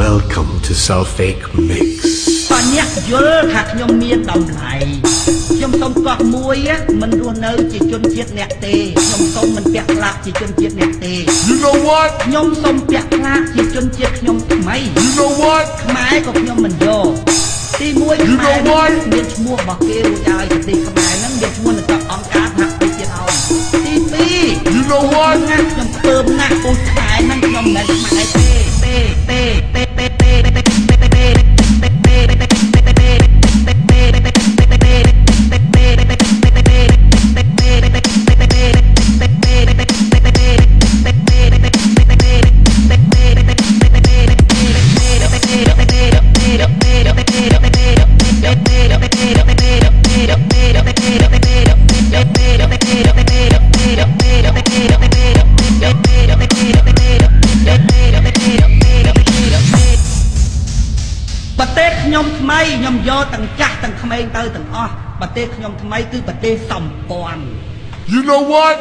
Welcome to Sulfake Mix តអ្នកយល់ថាខ្ញុំមានតម្លៃខ្ញុំសូមកោះមួយមិនរស់នៅជាជនជាតិអ្នកទេខ្ញុំសូមមិនពាក់ផ្លាកជាជនជាតិអ្នកទេ You know what ខ្ញុំសូមពាក់ផ្លាកជាជនជាតិខ្ញុំថ្មី You know what ខ្មែរក៏ខ្ញុំមិនយកទី1ខ្មែរមានឈ្មោះរបស់គេរួចហើយប្រទេសខ្មែរហ្នឹងមានឈ្មោះនៅក្នុងអង្គការសហប្រជាជាតិហើយទី2 You know what ខ្ញុំពើមណាស់ពូជខ្មែរហ្នឹងខ្ញុំមិនមែនខ្មែរទេប្រទេសខ្ញុំថ្មីខ្ញុំយកទាំងចាស់ទាំងក្មេងទៅទាំងអស់ប្រទេសខ្ញុំថ្មីគឺប្រទេសសម្ព័ន្ធ You know what